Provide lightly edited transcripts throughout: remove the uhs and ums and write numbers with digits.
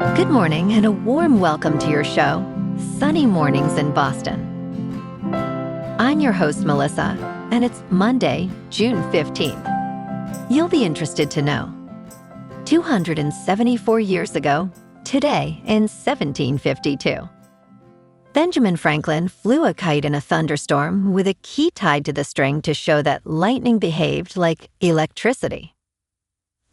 Good morning and a warm welcome to your show, Sunny Mornings in Boston. I'm your host, Melissa, and it's Monday, June 15th. You'll be interested to know. 274 years ago, today in 1752, Benjamin Franklin flew a kite in a thunderstorm with a key tied to the string to show that lightning behaved like electricity.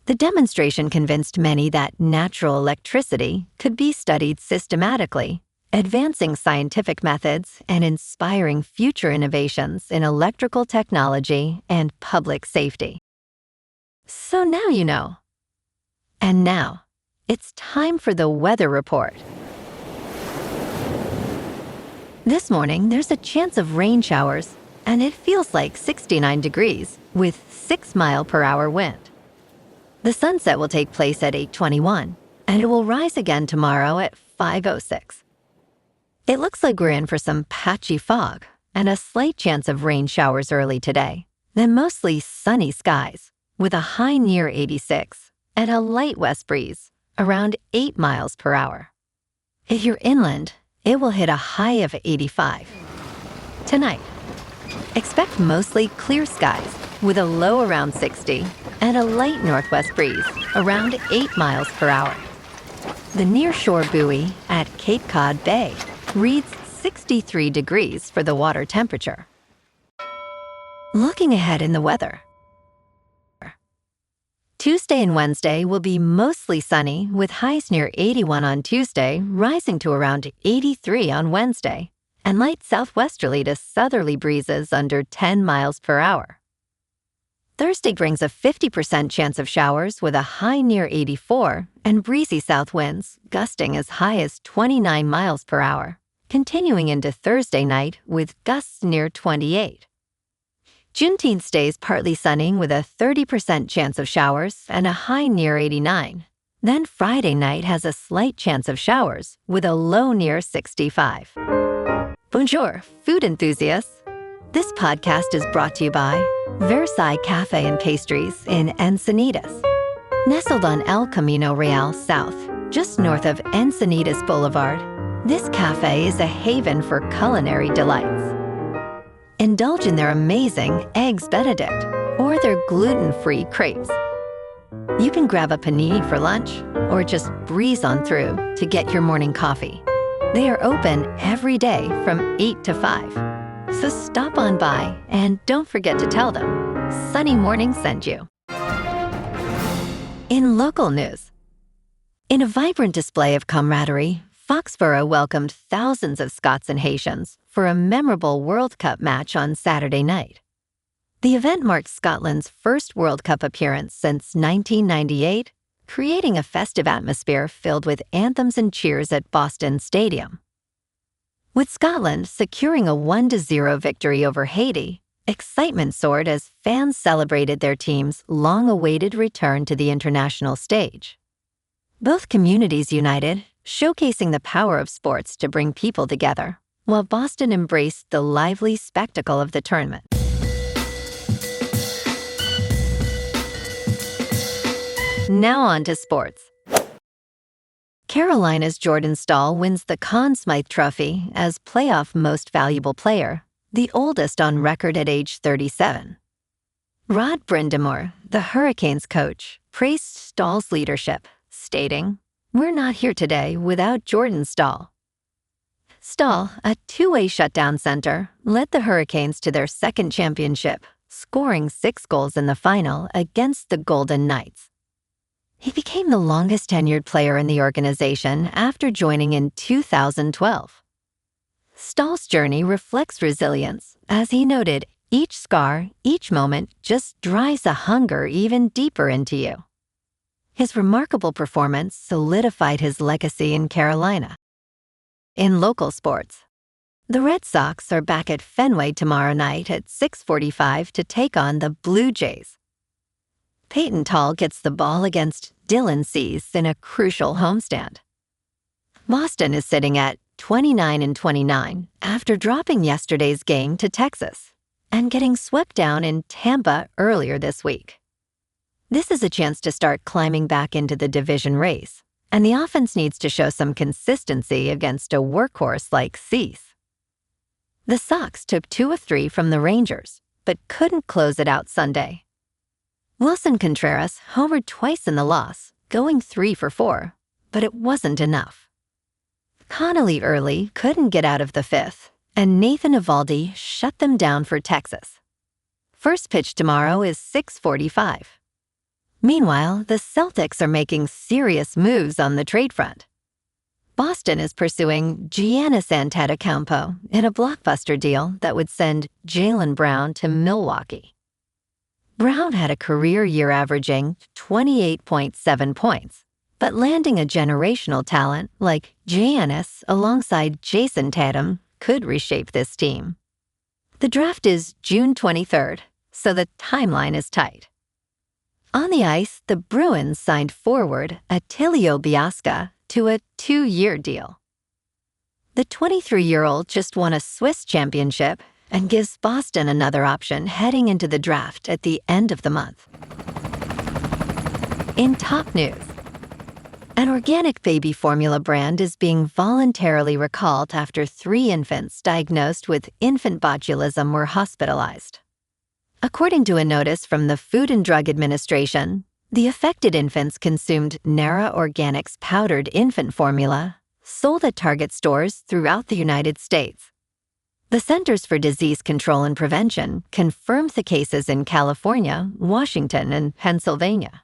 The demonstration convinced many that natural electricity could be studied systematically, advancing scientific methods and inspiring future innovations in electrical technology and public safety. So now you know. And now, it's time for the weather report. This morning, there's a chance of rain showers, and it feels like 69 degrees with 6-mile-per-hour wind. The sunset will take place at 8:21, and it will rise again tomorrow at 5:06. It looks like we're in for some patchy fog and a slight chance of rain showers early today, then mostly sunny skies with a high near 86 and a light west breeze around 8 miles per hour. If you're inland, it will hit a high of 85. Tonight, expect mostly clear skies with a low around 60 and a light northwest breeze around 8 miles per hour. The nearshore buoy at Cape Cod Bay reads 63 degrees for the water temperature. Looking ahead in the weather. Tuesday and Wednesday will be mostly sunny with highs near 81 on Tuesday, rising to around 83 on Wednesday, and light southwesterly to southerly breezes under 10 miles per hour. Thursday brings a 50% chance of showers with a high near 84 and breezy south winds gusting as high as 29 miles per hour, continuing into Thursday night with gusts near 28. Juneteenth stays partly sunny with a 30% chance of showers and a high near 89. Then Friday night has a slight chance of showers with a low near 65. Bonjour, food enthusiasts. This podcast is brought to you by Versailles Cafe and Pastries in Encinitas. Nestled on El Camino Real South, just north of Encinitas Boulevard, this cafe is a haven for culinary delights. Indulge in their amazing Eggs Benedict or their gluten-free crepes. You can grab a panini for lunch or just breeze on through to get your morning coffee. They are open every day from 8 to 5. So stop on by and don't forget to tell them Sunny Morning sent you. In local news, in a vibrant display of camaraderie, Foxborough welcomed thousands of Scots and Haitians for a memorable World Cup match on Saturday night. The event marked Scotland's first World Cup appearance since 1998, creating a festive atmosphere filled with anthems and cheers at Boston Stadium. With Scotland securing a 1-0 victory over Haiti, excitement soared as fans celebrated their team's long-awaited return to the international stage. Both communities united, showcasing the power of sports to bring people together, while Boston embraced the lively spectacle of the tournament. Now on to sports. Carolina's Jordan Staal wins the Conn Smythe Trophy as playoff most valuable player, the oldest on record at age 37. Rod Brind'Amour, the Hurricanes coach, praised Staal's leadership, stating, "We're not here today without Jordan Staal." Staal, a two-way shutdown center, led the Hurricanes to their second championship, scoring 6 goals in the final against the Golden Knights. He became the longest-tenured player in the organization after joining in 2012. Staal's journey reflects resilience, as he noted, each scar, each moment just drives a hunger even deeper into you. His remarkable performance solidified his legacy in Carolina. In local sports, the Red Sox are back at Fenway tomorrow night at 6:45 to take on the Blue Jays. Peyton Tall gets the ball against Dylan Cease in a crucial homestand. Boston is sitting at 29-29 after dropping yesterday's game to Texas and getting swept down in Tampa earlier this week. This is a chance to start climbing back into the division race, and the offense needs to show some consistency against a workhorse like Cease. The Sox took 2 of 3 from the Rangers, but couldn't close it out Sunday. Wilson Contreras homered twice in the loss, going 3 for 4, but it wasn't enough. Connolly early couldn't get out of the 5th, and Nathan Eovaldi shut them down for Texas. First pitch tomorrow is 6:45. Meanwhile, the Celtics are making serious moves on the trade front. Boston is pursuing Giannis Antetokounmpo in a Blockbuster deal that would send Jaylen Brown to Milwaukee. Brown had a career year averaging 28.7 points, but landing a generational talent like Giannis alongside Jayson Tatum could reshape this team. The draft is June 23rd, so the timeline is tight. On the ice, the Bruins signed forward Attilio Biasca to a 2-year deal. The 23-year-old just won a Swiss championship and gives Boston another option heading into the draft at the end of the month. In top news, an organic baby formula brand is being voluntarily recalled after 3 infants diagnosed with infant botulism were hospitalized. According to a notice from the Food and Drug Administration, the affected infants consumed Nara Organics powdered infant formula, sold at Target stores throughout the United States. The Centers for Disease Control and Prevention confirmed the cases in California, Washington, and Pennsylvania.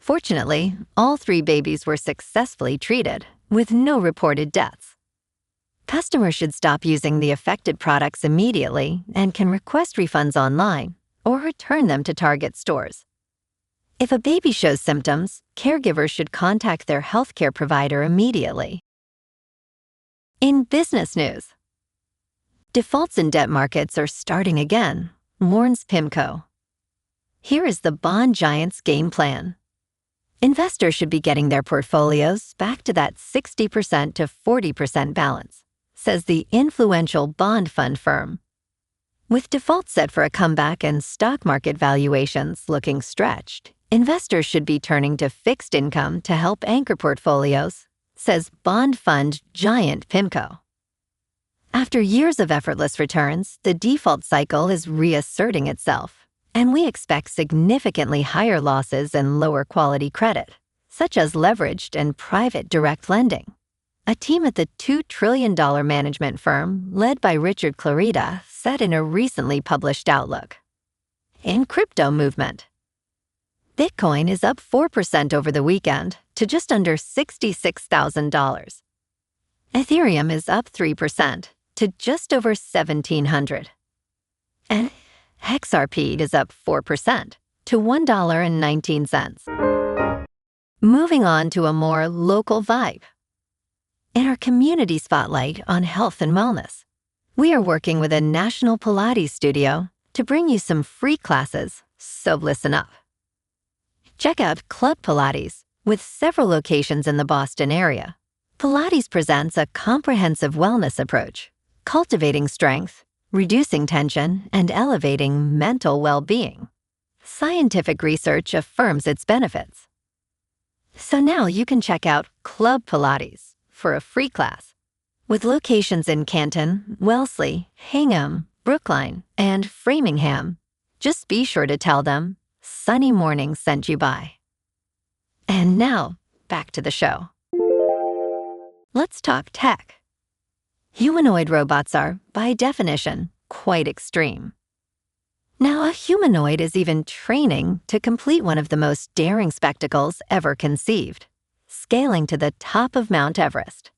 Fortunately, all 3 babies were successfully treated, with no reported deaths. Customers should stop using the affected products immediately and can request refunds online or return them to Target stores. If a baby shows symptoms, caregivers should contact their healthcare provider immediately. In business news, defaults in debt markets are starting again, warns PIMCO. Here is the bond giant's game plan. Investors should be getting their portfolios back to that 60% to 40% balance, says the influential bond fund firm. With defaults set for a comeback and stock market valuations looking stretched, investors should be turning to fixed income to help anchor portfolios, says bond fund giant PIMCO. After years of effortless returns, the default cycle is reasserting itself, and we expect significantly higher losses and lower quality credit, such as leveraged and private direct lending. A team at the $2 trillion management firm, led by Richard Clarida, said in a recently published outlook. In crypto movement, Bitcoin is up 4% over the weekend to just under $66,000. Ethereum is up 3% to just over $1,700. And XRP is up 4% to $1.19. Moving on to a more local vibe. In our community spotlight on health and wellness, we are working with a national Pilates studio to bring you some free classes, so listen up. Check out Club Pilates, with several locations in the Boston area. Pilates presents a comprehensive wellness approach, cultivating strength, reducing tension, and elevating mental well-being. Scientific research affirms its benefits. So now you can check out Club Pilates for a free class. With locations in Canton, Wellesley, Hingham, Brookline, and Framingham, just be sure to tell them Sunny Morning sent you by. And now, back to the show. Let's talk tech. Humanoid robots are, by definition, quite extreme. Now, a humanoid is even training to complete one of the most daring spectacles ever conceived, scaling to the top of Mount Everest.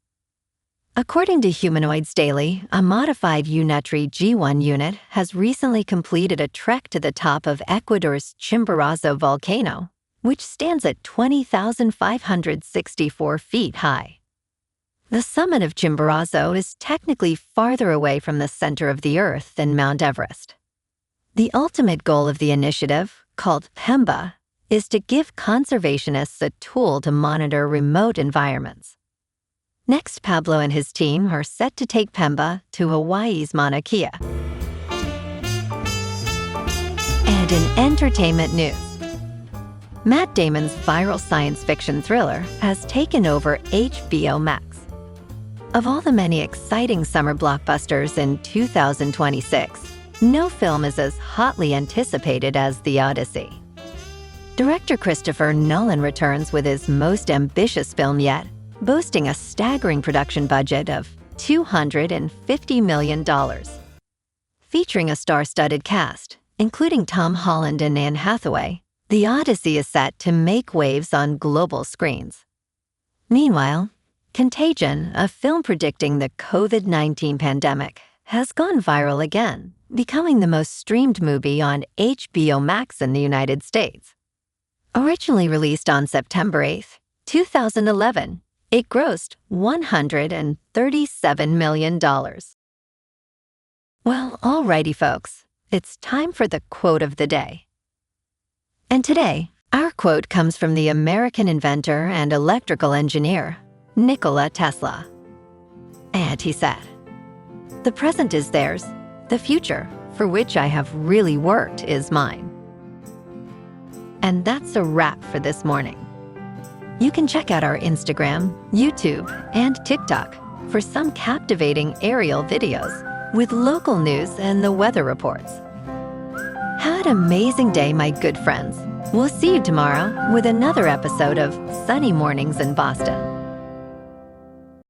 According to Humanoids Daily, a modified Unetri G1 unit has recently completed a trek to the top of Ecuador's Chimborazo volcano, which stands at 20,564 feet high. The summit of Chimborazo is technically farther away from the center of the Earth than Mount Everest. The ultimate goal of the initiative, called PEMBA, is to give conservationists a tool to monitor remote environments. Next, Pablo and his team are set to take PEMBA to Hawaii's Mauna Kea. And in entertainment news, Matt Damon's viral science fiction thriller has taken over HBO Max. Of all the many exciting summer blockbusters in 2026, no film is as hotly anticipated as The Odyssey. Director Christopher Nolan returns with his most ambitious film yet, boasting a staggering production budget of $250 million. Featuring a star-studded cast, including Tom Holland and Anne Hathaway, The Odyssey is set to make waves on global screens. Meanwhile, Contagion, a film predicting the COVID-19 pandemic, has gone viral again, becoming the most streamed movie on HBO Max in the United States. Originally released on September 8, 2011, it grossed $137 million. Well, alrighty folks, it's time for the quote of the day. And today, our quote comes from the American inventor and electrical engineer, Nikola Tesla. And he said, "The present is theirs, the future, for which I have really worked, is mine." And that's a wrap for this morning. You can check out our Instagram, YouTube, and TikTok for some captivating aerial videos with local news and the weather reports. Have an amazing day, my good friends. We'll see you tomorrow with another episode of Sunny Mornings in Boston.